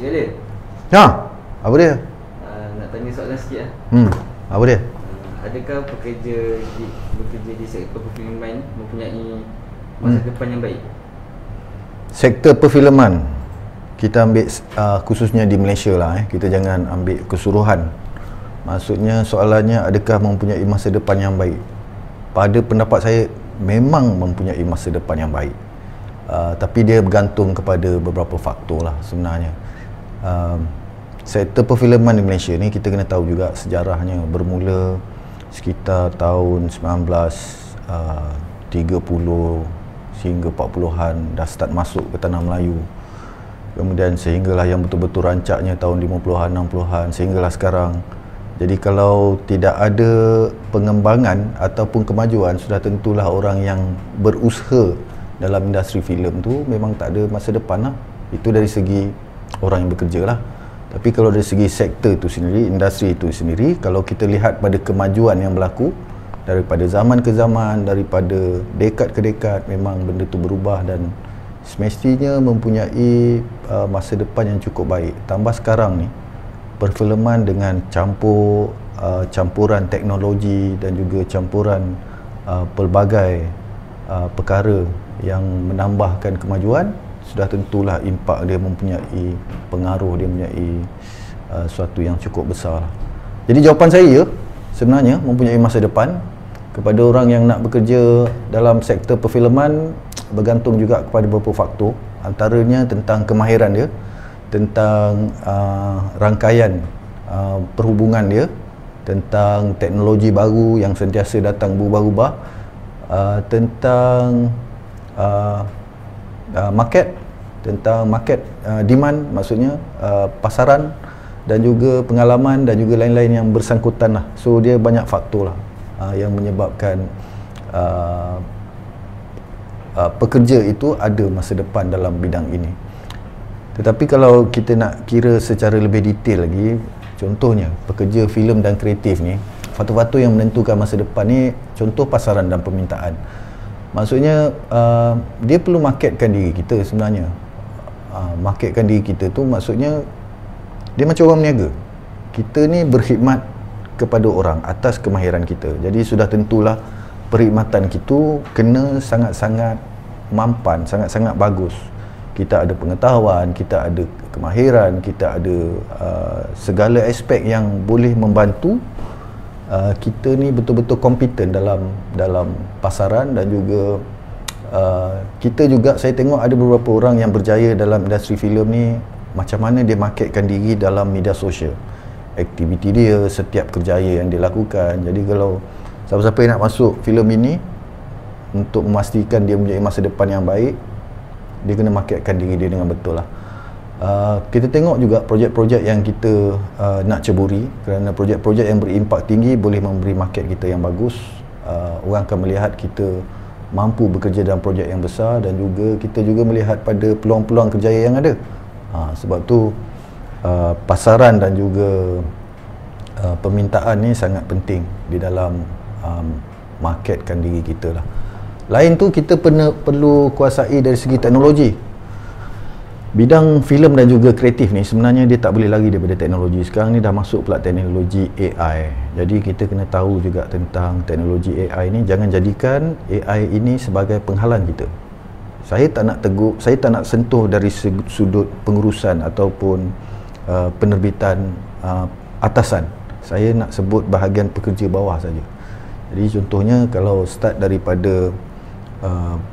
Cik ada? Ha, apa dia? Nak tanya soalan sikit lah. Apa dia? Adakah bekerja di sektor perfilman mempunyai masa depan yang baik? Sektor perfilman kita ambil khususnya di Malaysia lah, kita jangan ambil keseluruhan. Maksudnya soalannya adakah mempunyai masa depan yang baik? Pada pendapat saya memang mempunyai masa depan yang baik. Tapi dia bergantung kepada beberapa faktor lah sebenarnya. Sektor perfilman di Malaysia ni kita kena tahu juga sejarahnya bermula sekitar tahun 1930 sehingga 40-an dah start masuk ke tanah Melayu. Kemudian sehinggalah yang betul-betul rancaknya tahun 50-an, 60-an sehinggalah sekarang. Jadi kalau tidak ada pengembangan ataupun kemajuan, sudah tentulah orang yang berusaha dalam industri filem tu memang tak ada masa depan lah. Itu dari segi orang yang bekerja lah. Tapi kalau dari segi sektor itu sendiri, industri itu sendiri, kalau kita lihat pada kemajuan yang berlaku daripada zaman ke zaman, daripada dekad ke dekad, memang benda tu berubah dan semestinya mempunyai masa depan yang cukup baik. Tambah sekarang ni perfilman dengan campuran teknologi dan juga campuran pelbagai perkara yang menambahkan kemajuan, sudah tentulah impak dia mempunyai pengaruh, dia mempunyai suatu yang cukup besar. Jadi jawapan saya sebenarnya mempunyai masa depan. Kepada orang yang nak bekerja dalam sektor perfilman bergantung juga kepada beberapa faktor, antaranya tentang kemahiran dia, tentang rangkaian perhubungan dia, tentang teknologi baru yang sentiasa datang berubah-ubah, tentang market, tentang market demand, maksudnya pasaran, dan juga pengalaman dan juga lain-lain yang bersangkutan lah. So dia banyak faktor lah yang menyebabkan pekerja itu ada masa depan dalam bidang ini. Tetapi kalau kita nak kira secara lebih detail lagi, contohnya pekerja filem dan kreatif ni, faktor-faktor yang menentukan masa depan ni, contoh pasaran dan permintaan. Maksudnya dia perlu marketkan diri kita sebenarnya. Marketkan diri kita tu maksudnya dia macam orang berniaga. Kita ni berkhidmat kepada orang atas kemahiran kita. Jadi sudah tentulah perkhidmatan kita kena sangat-sangat mampan, sangat-sangat bagus. Kita ada pengetahuan, kita ada kemahiran, kita ada segala aspek yang boleh membantu kita ni betul-betul kompeten dalam pasaran. Dan juga kita juga, saya tengok ada beberapa orang yang berjaya dalam industri filem ni, macam mana dia marketkan diri dalam media sosial, aktiviti dia, setiap kerjaya yang dia lakukan. Jadi kalau siapa-siapa yang nak masuk filem ini untuk memastikan dia mempunyai masa depan yang baik, dia kena marketkan diri dia dengan betul lah. Kita tengok juga projek-projek yang kita nak ceburi, kerana projek-projek yang berimpak tinggi boleh memberi market kita yang bagus. Orang akan melihat kita mampu bekerja dalam projek yang besar, dan juga kita juga melihat pada peluang-peluang kerjaya yang ada. Sebab tu pasaran dan juga permintaan ni sangat penting di dalam marketkan diri kita lah. Lain tu kita perlu kuasai dari segi teknologi. Bidang filem dan juga kreatif ni sebenarnya dia tak boleh lari daripada teknologi. Sekarang ni dah masuk pula teknologi AI. Jadi kita kena tahu juga tentang teknologi AI ni. Jangan jadikan AI ini sebagai penghalang kita. Saya tak nak tegur, saya tak nak sentuh dari sudut pengurusan ataupun penerbitan atasan. Saya nak sebut bahagian pekerja bawah saja. Jadi contohnya kalau start daripada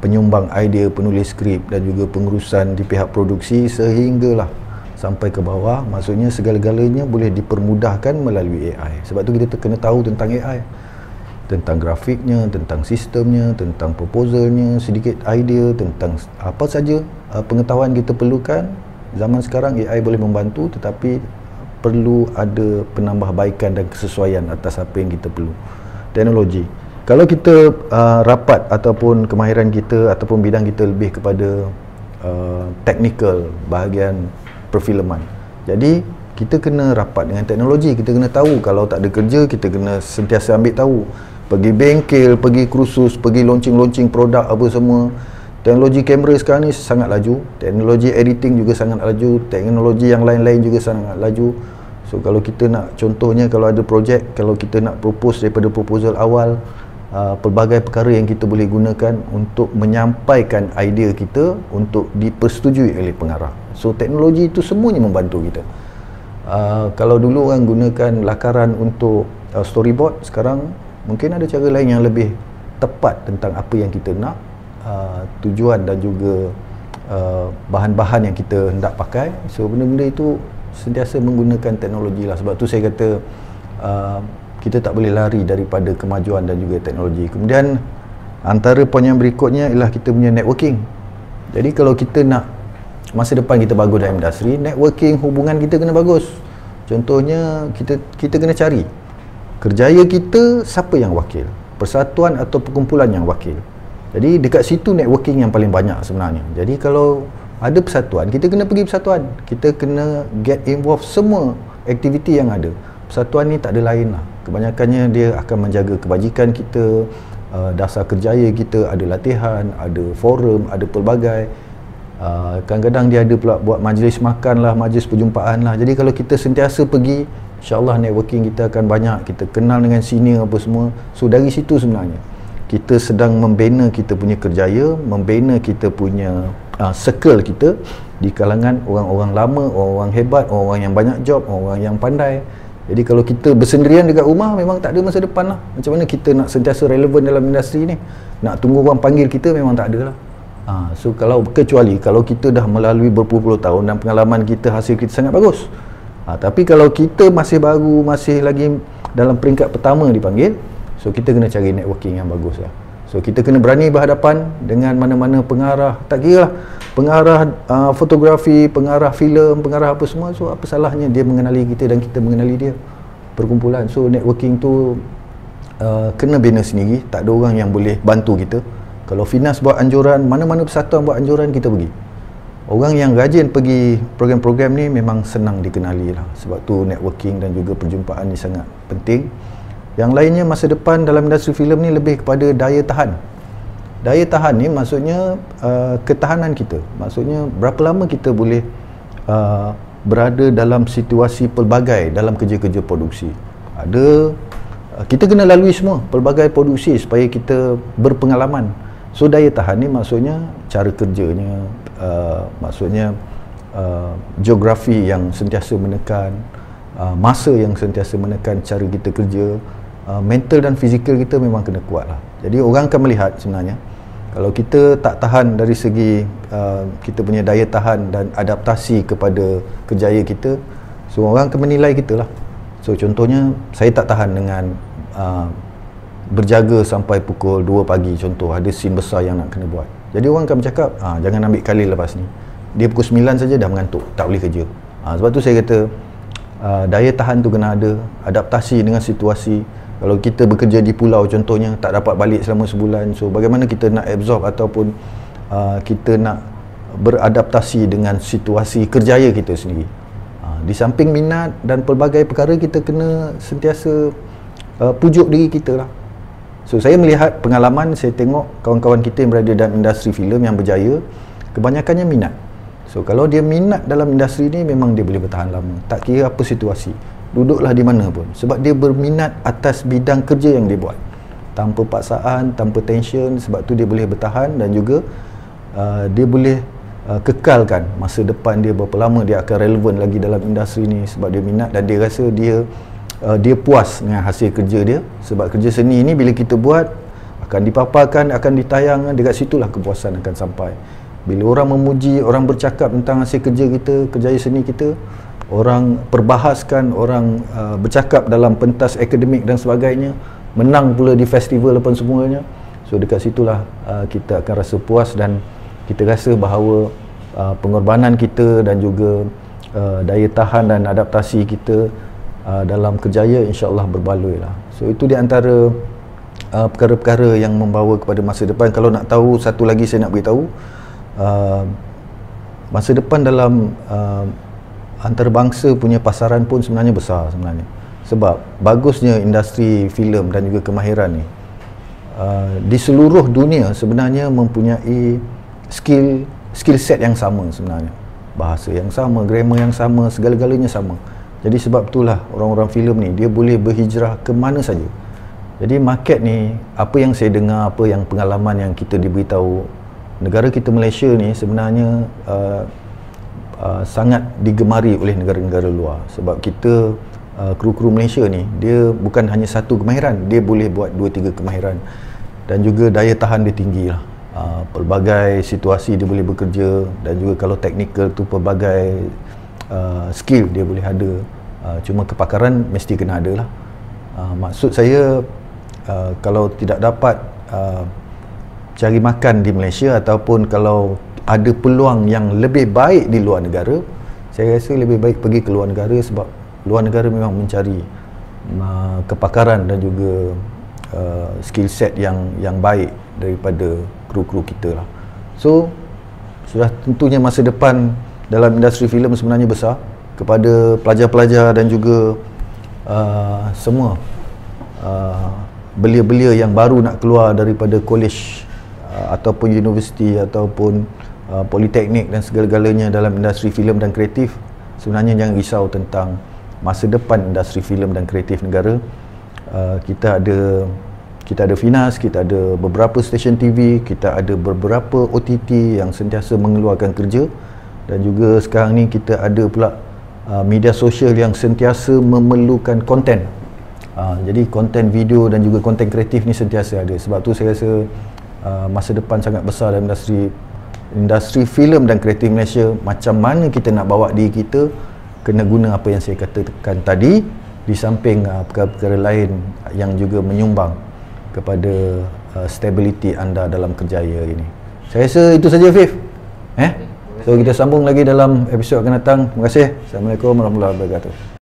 penyumbang idea, penulis skrip dan juga pengurusan di pihak produksi sehinggalah sampai ke bawah, maksudnya segala-galanya boleh dipermudahkan melalui AI. Sebab tu kita kena tahu tentang AI, tentang grafiknya, tentang sistemnya, tentang proposalnya, sedikit idea tentang apa saja pengetahuan kita perlukan. Zaman sekarang AI boleh membantu, tetapi perlu ada penambahbaikan dan kesesuaian atas apa yang kita perlu. Teknologi, kalau kita rapat ataupun kemahiran kita ataupun bidang kita lebih kepada technical bahagian perfilman, jadi kita kena rapat dengan teknologi. Kita kena tahu, kalau tak ada kerja kita kena sentiasa ambil tahu, pergi bengkel, pergi kursus, pergi launching produk apa semua, Teknologi kamera sekarang ni sangat laju, teknologi editing juga sangat laju, teknologi yang lain-lain juga sangat laju. So kalau kita nak, contohnya kalau ada projek, kalau kita nak propose daripada proposal awal, pelbagai perkara yang kita boleh gunakan untuk menyampaikan idea kita untuk dipersetujui oleh pengarah. So teknologi itu semuanya membantu kita. Kalau dulu orang gunakan lakaran untuk storyboard, sekarang mungkin ada cara lain yang lebih tepat tentang apa yang kita nak, tujuan dan juga bahan-bahan yang kita hendak pakai. So benda-benda itu sentiasa menggunakan teknologi lah. Sebab tu saya kata kita tak boleh lari daripada kemajuan dan juga teknologi. Kemudian antara poin yang berikutnya ialah kita punya networking. Jadi kalau kita nak masa depan kita bagus dalam industri, networking, hubungan kita kena bagus. Contohnya kita kena cari kerjaya kita siapa yang wakil, persatuan atau perkumpulan yang wakil. Jadi dekat situ networking yang paling banyak sebenarnya. Jadi kalau ada persatuan, kita kena pergi persatuan, kita kena get involved semua aktiviti yang ada. Persatuan ni tak ada lain lah, kebanyakannya dia akan menjaga kebajikan kita, dasar kerjaya kita, ada latihan, ada forum, ada pelbagai. Kadang-kadang dia ada pula buat majlis makan lah, majlis perjumpaan lah. Jadi kalau kita sentiasa pergi, insyaAllah networking kita akan banyak, kita kenal dengan senior apa semua. So dari situ sebenarnya kita sedang membina kita punya kerjaya, membina kita punya circle kita di kalangan orang-orang lama, orang-orang hebat, orang-orang yang banyak job, orang-orang yang pandai. Jadi kalau kita bersendirian dekat rumah, memang tak ada masa depan lah. Macam mana kita nak sentiasa relevan dalam industri ni? Nak tunggu orang panggil kita memang tak ada lah. So kecuali kalau kita dah melalui berpuluh-puluh tahun dan pengalaman kita, hasil kita sangat bagus. Tapi kalau kita masih baru, masih lagi dalam peringkat pertama dipanggil, so kita kena cari networking yang bagus lah. So kita kena berani berhadapan dengan mana-mana pengarah, tak kira lah pengarah fotografi, pengarah filem, pengarah apa semua. So apa salahnya dia mengenali kita dan kita mengenali dia, perkumpulan. So networking tu kena bina sendiri, tak ada orang yang boleh bantu kita. Kalau Finas buat anjuran, mana-mana persatuan buat anjuran, kita pergi. Orang yang rajin pergi program-program ni memang senang dikenali lah. Sebab tu networking dan juga perjumpaan ni sangat penting. Yang lainnya, masa depan dalam industri filem ni lebih kepada daya tahan. Daya tahan ni maksudnya ketahanan kita. Maksudnya berapa lama kita boleh berada dalam situasi pelbagai dalam kerja-kerja produksi. Kita kena lalui semua pelbagai produksi supaya kita berpengalaman. So daya tahan ni maksudnya cara kerjanya, maksudnya geografi yang sentiasa menekan, masa yang sentiasa menekan cara kita kerja, mental dan fizikal kita memang kena kuat lah. Jadi orang akan melihat sebenarnya kalau kita tak tahan dari segi kita punya daya tahan dan adaptasi kepada kerjaya kita, so orang akan menilai kita lah. So contohnya saya tak tahan dengan berjaga sampai pukul 2 pagi, contoh ada scene besar yang nak kena buat. Jadi orang akan bercakap, jangan ambil Khalil lepas ni, dia pukul 9 saja dah mengantuk, tak boleh kerja. Sebab tu saya kata daya tahan tu kena ada, adaptasi dengan situasi. Kalau kita bekerja di pulau contohnya, tak dapat balik selama sebulan, so bagaimana kita nak absorb ataupun kita nak beradaptasi dengan situasi kerjaya kita sendiri. Di samping minat dan pelbagai perkara, kita kena sentiasa pujuk diri kita lah. So saya melihat pengalaman, saya tengok kawan-kawan kita yang berada dalam industri filem yang berjaya, kebanyakannya minat. So kalau dia minat dalam industri ni, memang dia boleh bertahan lama, tak kira apa situasi, duduklah di mana pun, sebab dia berminat atas bidang kerja yang dia buat, tanpa paksaan, tanpa tension. Sebab tu dia boleh bertahan dan juga dia boleh kekalkan masa depan dia, berapa lama dia akan relevan lagi dalam industri ni, sebab dia minat dan dia rasa dia puas dengan hasil kerja dia. Sebab kerja seni ni bila kita buat, akan dipaparkan, akan ditayang, dekat situlah kepuasan akan sampai. Bila orang memuji, orang bercakap tentang hasil kerja kita, kerjaya seni kita, orang perbahaskan, orang bercakap dalam pentas akademik dan sebagainya, menang pula di festival apa semuanya. So dekat situlah kita akan rasa puas dan kita rasa bahawa pengorbanan kita dan juga daya tahan dan adaptasi kita dalam kerjaya insya-Allah berbaloi lah. So itu di antara perkara-perkara yang membawa kepada masa depan. Kalau nak tahu, satu lagi saya nak beritahu, masa depan dalam antarabangsa punya pasaran pun sebenarnya besar sebenarnya. Sebab bagusnya industri filem dan juga kemahiran ni, di seluruh dunia sebenarnya mempunyai skill set yang sama sebenarnya. Bahasa yang sama, grammar yang sama, segala-galanya sama. Jadi sebab itulah orang-orang filem ni dia boleh berhijrah ke mana saja. Jadi market ni, apa yang saya dengar, apa yang pengalaman yang kita diberitahu, negara kita Malaysia ni sebenarnya sangat digemari oleh negara-negara luar. Sebab kita kru-kru Malaysia ni, dia bukan hanya satu kemahiran, dia boleh buat 2-3 kemahiran. Dan juga daya tahan dia tinggi lah. Pelbagai situasi dia boleh bekerja, dan juga kalau teknikal tu pelbagai skill dia boleh ada. Cuma kepakaran mesti kena ada lah. Maksud saya, kalau tidak dapat cari makan di Malaysia, ataupun kalau ada peluang yang lebih baik di luar negara, saya rasa lebih baik pergi ke luar negara, sebab luar negara memang mencari kepakaran dan juga skill set yang baik daripada kru-kru kita lah. So sudah tentunya masa depan dalam industri filem sebenarnya besar kepada pelajar-pelajar dan juga semua belia-belia yang baru nak keluar daripada college ataupun universiti ataupun politeknik dan segala-galanya dalam industri filem dan kreatif. Sebenarnya jangan risau tentang masa depan industri filem dan kreatif negara. Kita ada Finas, kita ada beberapa stesen TV, kita ada beberapa OTT yang sentiasa mengeluarkan kerja, dan juga sekarang ni kita ada pula media sosial yang sentiasa memerlukan konten. Jadi konten video dan juga konten kreatif ni sentiasa ada. Sebab tu saya rasa masa depan sangat besar dalam industri filem dan kreatif Malaysia. Macam mana kita nak bawa diri kita, kena guna apa yang saya katakan tadi, di samping perkara-perkara lain yang juga menyumbang kepada stability anda dalam kerjaya ini. Saya rasa itu saja, Fif. So kita sambung lagi dalam episod akan datang. Terima kasih. Assalamualaikum warahmatullahi wabarakatuh.